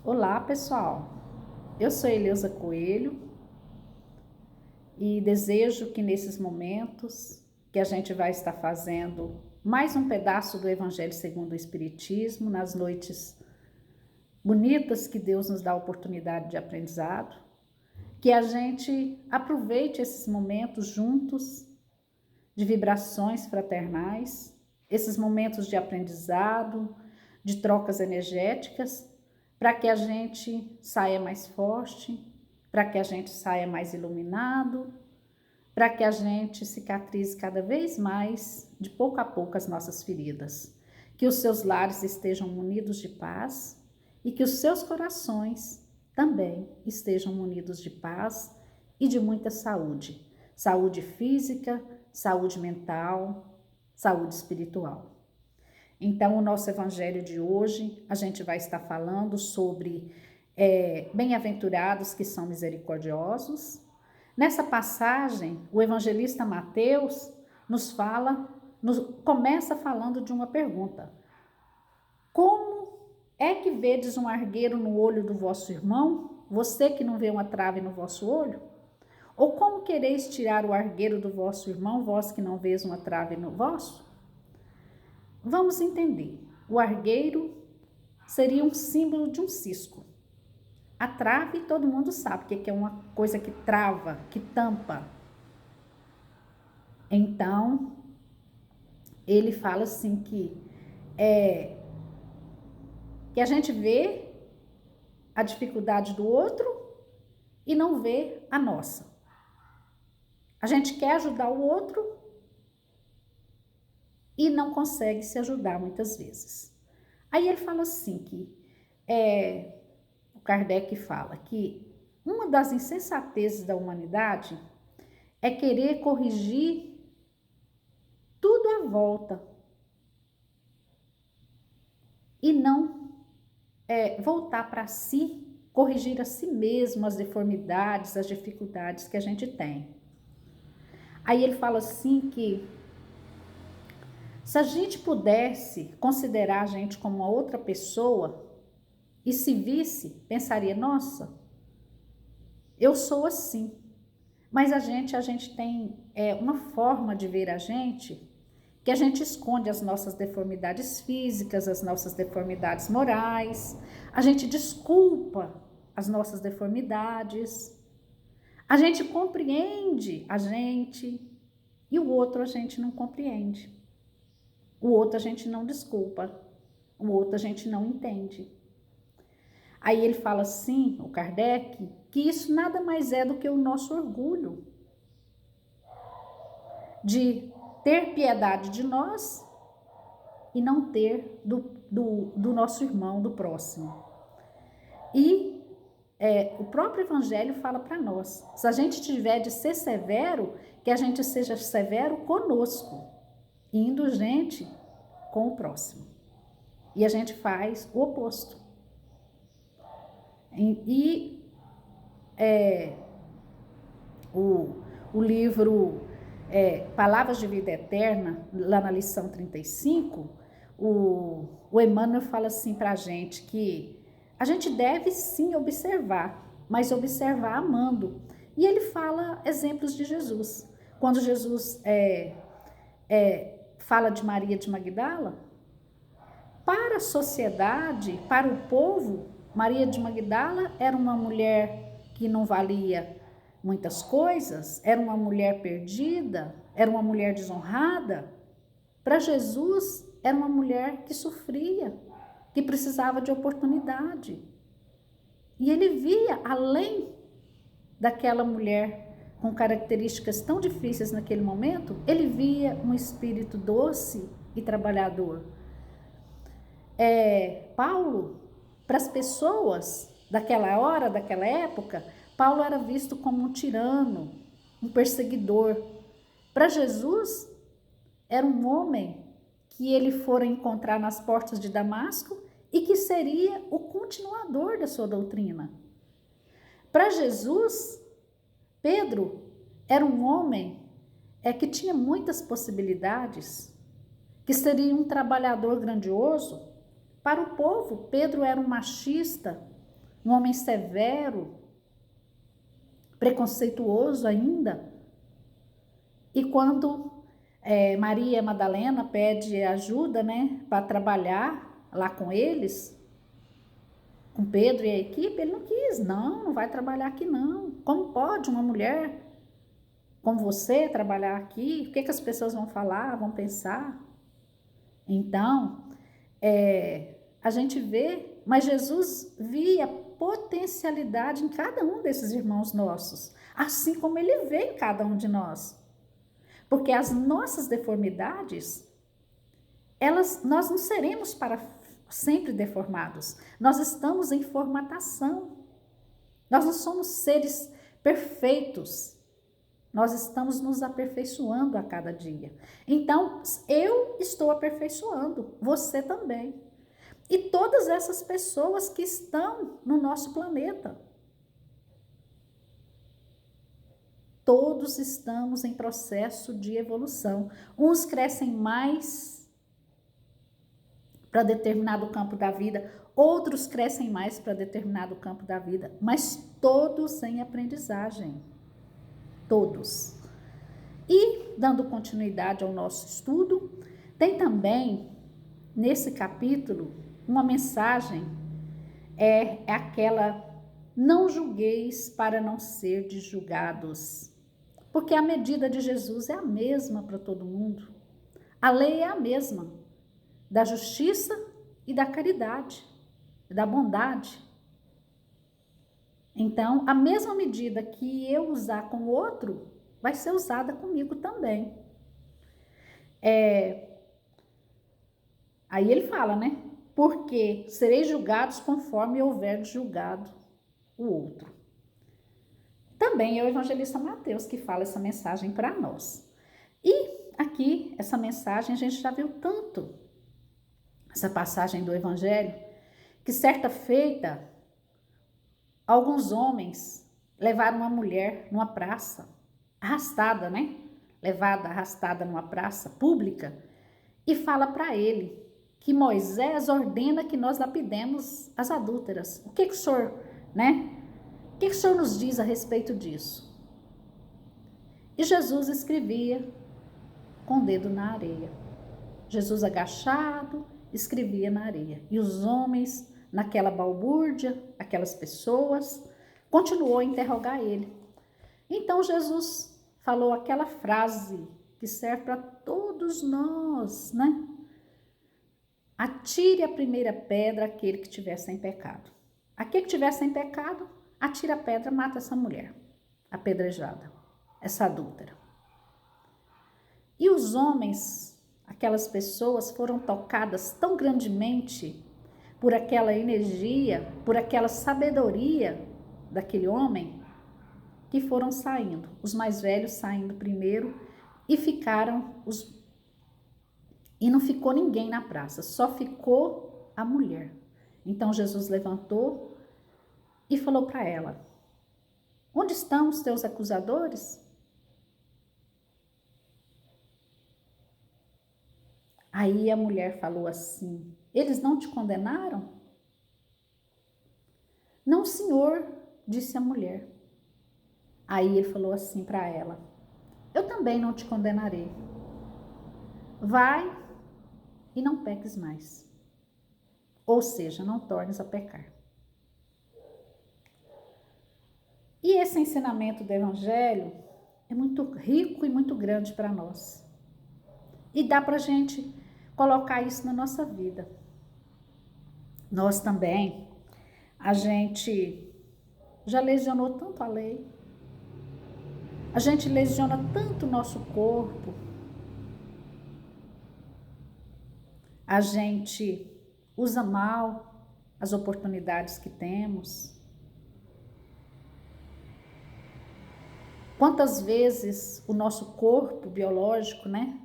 Olá, pessoal. Eu sou Eleusa Coelho e desejo que nesses momentos que a gente vai estar fazendo mais um pedaço do Evangelho segundo o Espiritismo, nas noites bonitas que Deus nos dá a oportunidade de aprendizado, que a gente aproveite esses momentos juntos de vibrações fraternais, esses momentos de aprendizado, de trocas energéticas, para que a gente saia mais forte, para que a gente saia mais iluminado, para que a gente cicatrize cada vez mais, de pouco a pouco, as nossas feridas. Que os seus lares estejam munidos de paz e que os seus corações também estejam munidos de paz e de muita saúde. Saúde física, saúde mental, saúde espiritual. Então, o nosso evangelho de hoje, a gente vai estar falando sobre bem-aventurados que são misericordiosos. Nessa passagem, o evangelista Mateus começa falando de uma pergunta. Como é que vedes um argueiro no olho do vosso irmão, você que não vê uma trave no vosso olho? Ou como quereis tirar o argueiro do vosso irmão, vós que não vês uma trave no vosso? Vamos entender. O argueiro seria um símbolo de um cisco. A trave, todo mundo sabe que é uma coisa que trava, que tampa. Então, ele fala assim que a gente vê a dificuldade do outro e não vê a nossa. A gente quer ajudar o outro e não consegue se ajudar muitas vezes. Aí ele fala assim que o Kardec fala que uma das insensatezes da humanidade é querer corrigir tudo à volta e não voltar para si, corrigir a si mesmo as deformidades, as dificuldades que a gente tem. Aí ele fala assim que se a gente pudesse considerar a gente como uma outra pessoa e se visse, pensaria, nossa, eu sou assim. Mas a gente tem uma forma de ver a gente que a gente esconde as nossas deformidades físicas, as nossas deformidades morais, a gente desculpa as nossas deformidades, a gente compreende a gente e o outro a gente não compreende. O outro a gente não desculpa, o outro a gente não entende. Aí ele fala assim, o Kardec, que isso nada mais é do que o nosso orgulho de ter piedade de nós e não ter do nosso irmão, do próximo. E o próprio Evangelho fala para nós, se a gente tiver de ser severo, que a gente seja severo conosco e indulgente com o próximo. E a gente faz o oposto. O livro Palavras de Vida Eterna, lá na lição 35, o Emmanuel fala assim para a gente que a gente deve sim observar, mas observar amando. E ele fala exemplos de Jesus. Quando Jesus fala de Maria de Magdala, para a sociedade, para o povo, Maria de Magdala era uma mulher que não valia muitas coisas, era uma mulher perdida, era uma mulher desonrada. Para Jesus, era uma mulher que sofria, que precisava de oportunidade. E ele via além daquela mulher com características tão difíceis naquele momento, ele via um espírito doce e trabalhador. Paulo, para as pessoas daquela hora, daquela época, Paulo era visto como um tirano, um perseguidor. Para Jesus, era um homem que ele fora encontrar nas portas de Damasco e que seria o continuador da sua doutrina. Para Jesus, Pedro era um homem que tinha muitas possibilidades, que seria um trabalhador grandioso. Para o povo, Pedro era um machista, um homem severo, preconceituoso ainda. E quando Maria Madalena pede ajuda, né, para trabalhar lá com eles, com Pedro e a equipe, ele não quis, não vai trabalhar aqui não. Como pode uma mulher como você trabalhar aqui? O que as pessoas vão falar, vão pensar? Então, a gente vê, mas Jesus via potencialidade em cada um desses irmãos nossos, assim como ele vê em cada um de nós. Porque as nossas deformidades, nós não seremos para sempre deformados. Nós estamos em formatação. Nós não somos seres perfeitos. Nós estamos nos aperfeiçoando a cada dia. Então, eu estou aperfeiçoando, você também. E todas essas pessoas que estão no nosso planeta. Todos estamos em processo de evolução. Uns crescem mais para determinado campo da vida, outros crescem mais para determinado campo da vida, mas todos em aprendizagem. Todos. E, dando continuidade ao nosso estudo, tem também, nesse capítulo, uma mensagem, é aquela: não julgueis para não ser julgados. Porque a medida de Jesus é a mesma para todo mundo. A lei é a mesma, da justiça e da caridade, da bondade. Então, a mesma medida que eu usar com o outro, vai ser usada comigo também. Aí ele fala, né? Porque sereis julgados conforme houver julgado o outro. Também é o evangelista Mateus que fala essa mensagem para nós. E aqui, essa mensagem, a gente já viu tanto, essa passagem do evangelho, que certa feita, alguns homens levaram uma mulher numa praça, arrastada, né? Levada, arrastada numa praça pública, e fala para ele que Moisés ordena que nós lapidemos as adúlteras. O que o senhor, né? O que o senhor nos diz a respeito disso? E Jesus escrevia com o dedo na areia. Jesus agachado, escrevia na areia. E os homens, naquela balbúrdia, aquelas pessoas, continuou a interrogar ele. Então Jesus falou aquela frase que serve para todos nós, né? Atire a primeira pedra aquele que tiver sem pecado. Aquele que tiver sem pecado, atira a pedra, mata essa mulher, apedrejada, essa adúltera. E os homens, aquelas pessoas, foram tocadas tão grandemente por aquela energia, por aquela sabedoria daquele homem, que foram saindo, os mais velhos saindo primeiro, e e não ficou ninguém na praça, só ficou a mulher. Então Jesus levantou e falou para ela: onde estão os teus acusadores? Aí a mulher falou assim: eles não te condenaram? Não, senhor, disse a mulher. Aí ele falou assim para ela: eu também não te condenarei. Vai e não peques mais. Ou seja, não tornes a pecar. E esse ensinamento do Evangelho é muito rico e muito grande para nós. E dá para a gente colocar isso na nossa vida. Nós também, a gente já lesionou tanto a lei. A gente lesiona tanto o nosso corpo. A gente usa mal as oportunidades que temos. Quantas vezes o nosso corpo biológico, né?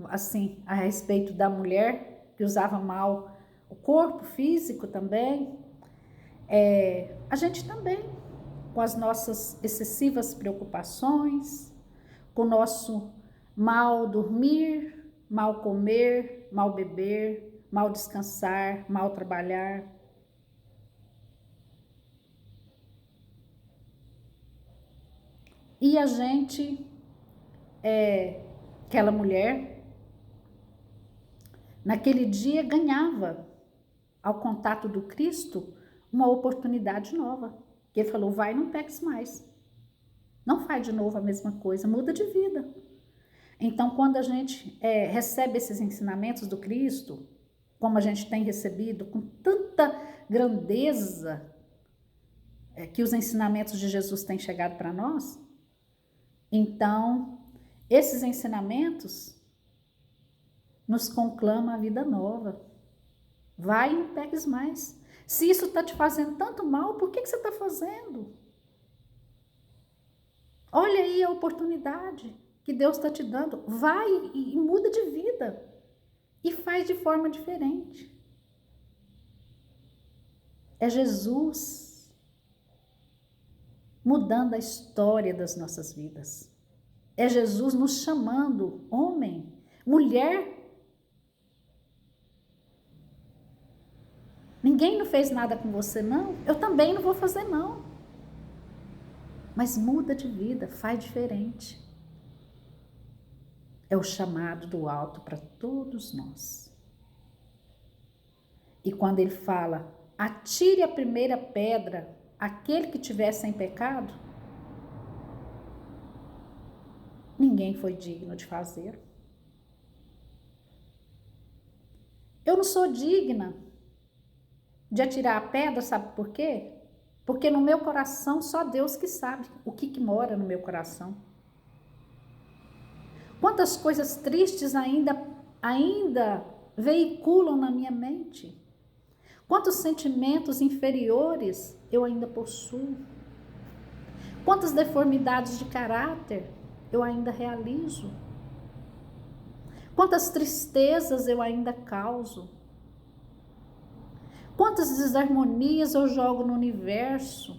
Assim, a respeito da mulher que usava mal o corpo físico também. A gente também, com as nossas excessivas preocupações, com o nosso mal dormir, mal comer, mal beber, mal descansar, mal trabalhar. E a gente, aquela mulher, naquele dia ganhava, ao contato do Cristo, uma oportunidade nova. Que ele falou, vai, não peques mais. Não faz de novo a mesma coisa, muda de vida. Então, quando a gente recebe esses ensinamentos do Cristo, como a gente tem recebido com tanta grandeza, que os ensinamentos de Jesus têm chegado para nós, então, esses ensinamentos nos conclamam a vida nova. Vai e não peques mais. Se isso está te fazendo tanto mal, por que você está fazendo? Olha aí a oportunidade que Deus está te dando. Vai e muda de vida. E faz de forma diferente. É Jesus mudando a história das nossas vidas. É Jesus nos chamando, homem, mulher. Ninguém não fez nada com você, não. Eu também não vou fazer, não. Mas muda de vida, faz diferente. É o chamado do alto para todos nós. E quando ele fala, atire a primeira pedra, aquele que tiver sem pecado, ninguém foi digno de fazer. Eu não sou digna de atirar a pedra, sabe por quê? Porque no meu coração, só Deus que sabe o que mora no meu coração. Quantas coisas tristes ainda veiculam na minha mente. Quantos sentimentos inferiores eu ainda possuo. Quantas deformidades de caráter eu ainda realizo. Quantas tristezas eu ainda causo. Quantas desarmonias eu jogo no universo,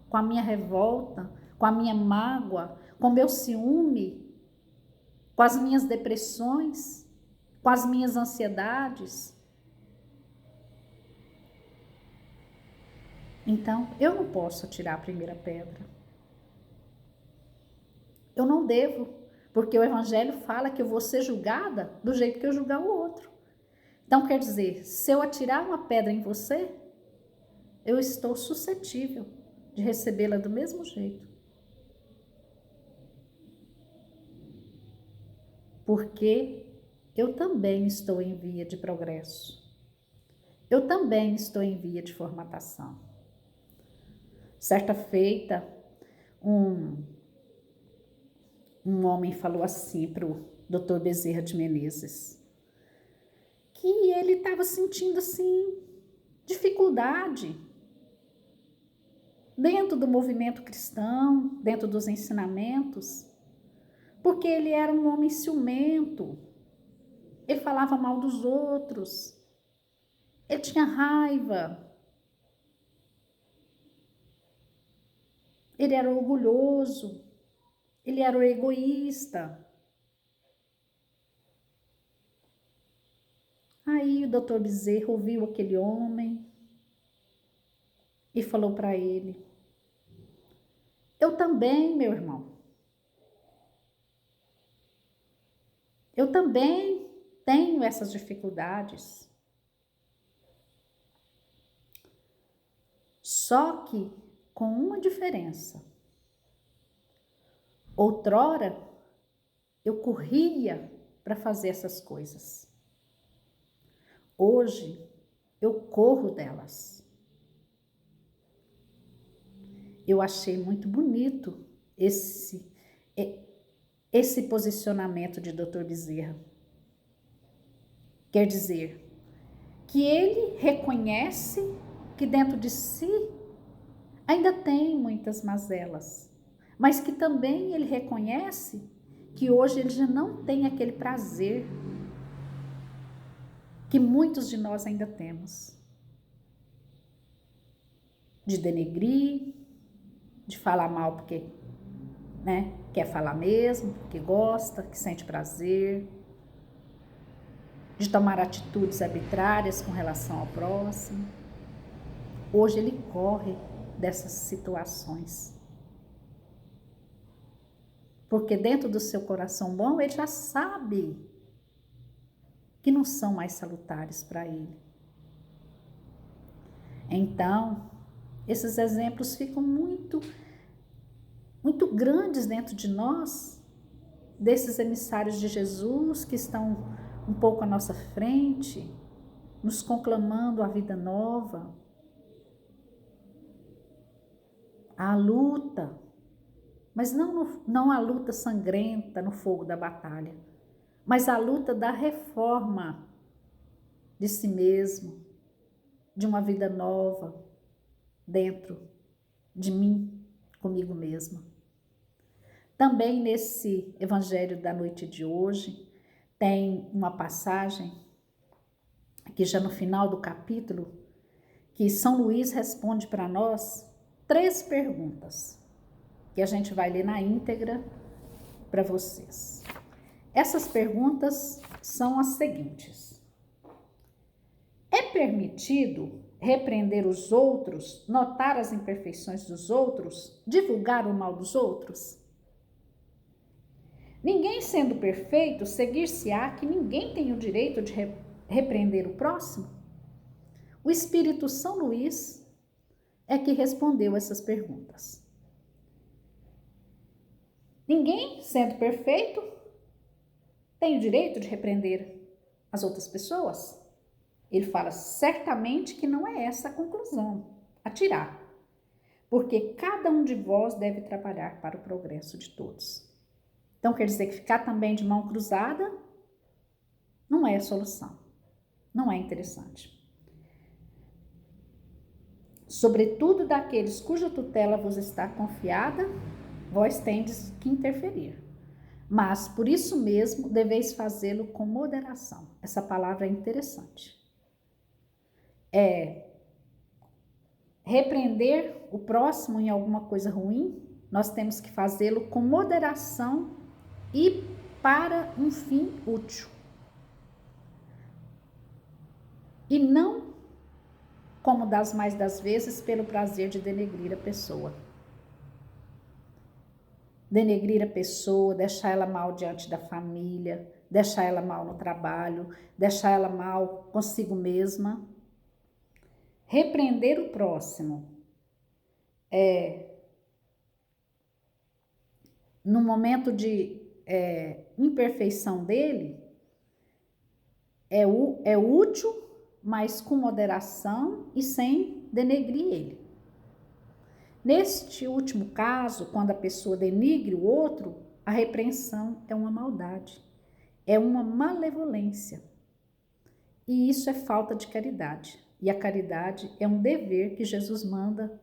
com a minha revolta, com a minha mágoa, com o meu ciúme, com as minhas depressões, com as minhas ansiedades. Então, eu não posso tirar a primeira pedra. Eu não devo, porque o Evangelho fala que eu vou ser julgada do jeito que eu julgar o outro. Então, quer dizer, se eu atirar uma pedra em você, eu estou suscetível de recebê-la do mesmo jeito. Porque eu também estou em via de progresso. Eu também estou em via de formatação. Certa feita, um homem falou assim para o Dr. Bezerra de Menezes, que ele estava sentindo assim dificuldade dentro do movimento cristão, dentro dos ensinamentos, porque ele era um homem ciumento, ele falava mal dos outros, ele tinha raiva, ele era orgulhoso, ele era o egoísta. Aí o doutor Bezerra ouviu aquele homem e falou para ele, eu também, meu irmão, eu também tenho essas dificuldades. Só que com uma diferença. Outrora, eu corria para fazer essas coisas. Hoje, eu corro delas. Eu achei muito bonito esse posicionamento de Dr. Bezerra. Quer dizer, que ele reconhece que dentro de si ainda tem muitas mazelas, mas que também ele reconhece que hoje ele já não tem aquele prazer que muitos de nós ainda temos, de denegrir, de falar mal porque, quer falar mesmo, porque gosta, que sente prazer, de tomar atitudes arbitrárias com relação ao próximo. Hoje ele corre dessas situações. Porque dentro do seu coração bom, ele já sabe que não são mais salutares para ele. Então, esses exemplos ficam muito grandes dentro de nós, desses emissários de Jesus que estão um pouco à nossa frente, nos conclamando a vida nova, a luta, mas não a luta sangrenta no fogo da batalha, mas a luta da reforma de si mesmo, de uma vida nova dentro de mim, comigo mesma. Também nesse evangelho da noite de hoje, tem uma passagem, aqui já no final do capítulo, que São Luís responde para nós 3 perguntas, que a gente vai ler na íntegra para vocês. Essas perguntas são as seguintes: é permitido repreender os outros, notar as imperfeições dos outros, divulgar o mal dos outros? Ninguém sendo perfeito, seguir-se-á que ninguém tem o direito de repreender o próximo? O Espírito São Luís é que respondeu essas perguntas. Ninguém sendo perfeito tem o direito de repreender as outras pessoas? Ele fala certamente que não é essa a conclusão a tirar, porque cada um de vós deve trabalhar para o progresso de todos. Então quer dizer que ficar também de mão cruzada não é a solução, não é interessante. Sobretudo daqueles cuja tutela vos está confiada, vós tendes que interferir. Mas por isso mesmo deveis fazê-lo com moderação. Essa palavra é interessante. Repreender o próximo em alguma coisa ruim, nós temos que fazê-lo com moderação e para um fim útil. E não, como das mais das vezes, pelo prazer de denegrir a pessoa. Denegrir a pessoa, deixar ela mal diante da família, deixar ela mal no trabalho, deixar ela mal consigo mesma. Repreender o próximo no momento de imperfeição dele, é útil, mas com moderação e sem denegrir ele. Neste último caso, quando a pessoa denigre o outro, a repreensão é uma maldade, é uma malevolência. E isso é falta de caridade. E a caridade é um dever que Jesus manda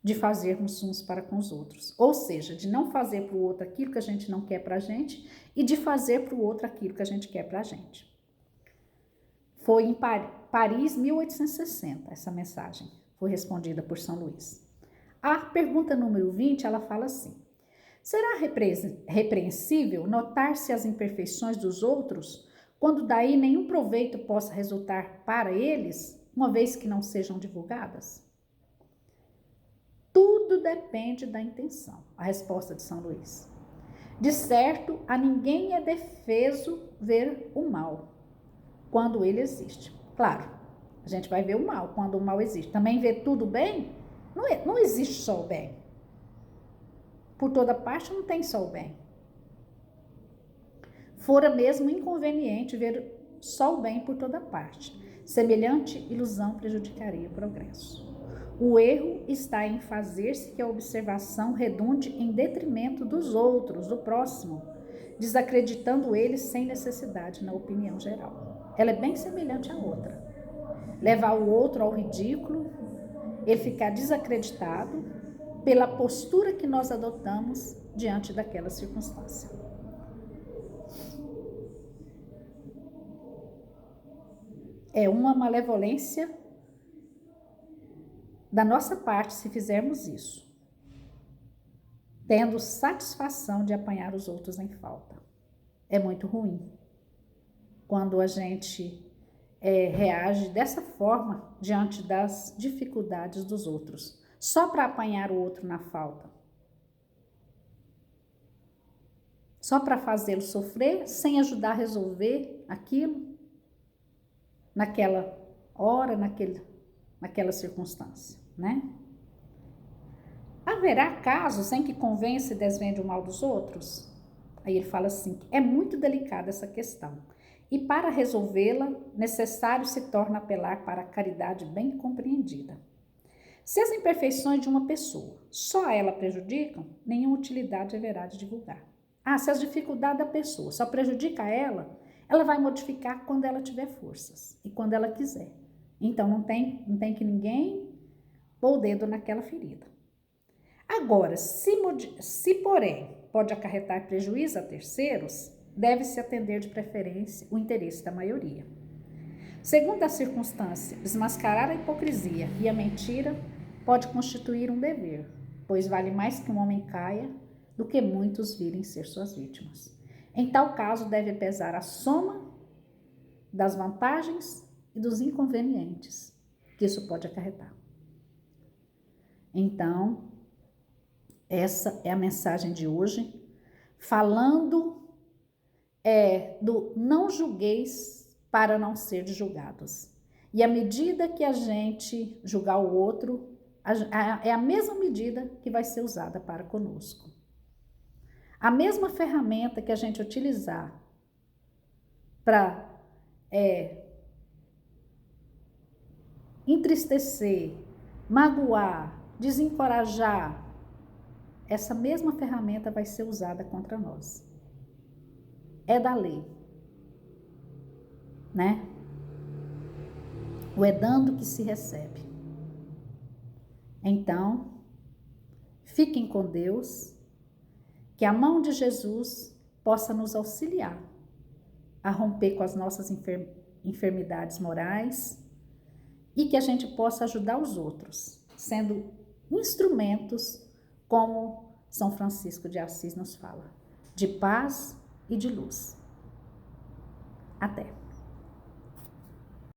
de fazermos uns para com os outros. Ou seja, de não fazer para o outro aquilo que a gente não quer para a gente e de fazer para o outro aquilo que a gente quer para a gente. Foi em Paris, 1860, essa mensagem foi respondida por São Luís. A pergunta número 20, ela fala assim: será repreensível notar-se as imperfeições dos outros, quando daí nenhum proveito possa resultar para eles, uma vez que não sejam divulgadas? Tudo depende da intenção. A resposta de São Luís. De certo, a ninguém é defeso ver o mal, quando ele existe. Claro, a gente vai ver o mal quando o mal existe. Também ver tudo bem, não existe só o bem. Por toda parte não tem só o bem. Fora mesmo inconveniente ver só o bem por toda parte. Semelhante ilusão prejudicaria o progresso. O erro está em fazer-se que a observação redunde em detrimento dos outros, do próximo, desacreditando ele sem necessidade na opinião geral. Ela é bem semelhante à outra. Levar o outro ao ridículo, ele ficar desacreditado pela postura que nós adotamos diante daquela circunstância. É uma malevolência da nossa parte se fizermos isso, tendo satisfação de apanhar os outros em falta. É muito ruim quando a gente reage dessa forma diante das dificuldades dos outros, só para apanhar o outro na falta. só para fazê-lo sofrer, sem ajudar a resolver aquilo, naquela hora, naquela circunstância, né? Haverá casos em que convence e desvende o mal dos outros? Aí ele fala assim, é muito delicada essa questão. E para resolvê-la, necessário se torna apelar para a caridade bem compreendida. Se as imperfeições de uma pessoa só ela prejudicam, nenhuma utilidade haverá de divulgar. Se as dificuldades da pessoa só prejudicam ela, ela vai modificar quando ela tiver forças e quando ela quiser. Então não tem que ninguém pôr o dedo naquela ferida. Agora, se porém pode acarretar prejuízo a terceiros, deve-se atender de preferência o interesse da maioria. Segundo a circunstância, desmascarar a hipocrisia e a mentira pode constituir um dever, pois vale mais que um homem caia do que muitos virem ser suas vítimas. Em tal caso, deve pesar a soma das vantagens e dos inconvenientes que isso pode acarretar. Então, essa é a mensagem de hoje, falando do não julgueis para não ser julgados. E à medida que a gente julgar o outro, é a mesma medida que vai ser usada para conosco. A mesma ferramenta que a gente utilizar para entristecer, magoar, desencorajar, essa mesma ferramenta vai ser usada contra nós. É da lei, né? O é dando que se recebe. Então, fiquem com Deus, que a mão de Jesus possa nos auxiliar a romper com as nossas enfermidades morais e que a gente possa ajudar os outros, sendo instrumentos, como São Francisco de Assis nos fala, de paz e de luz. Até!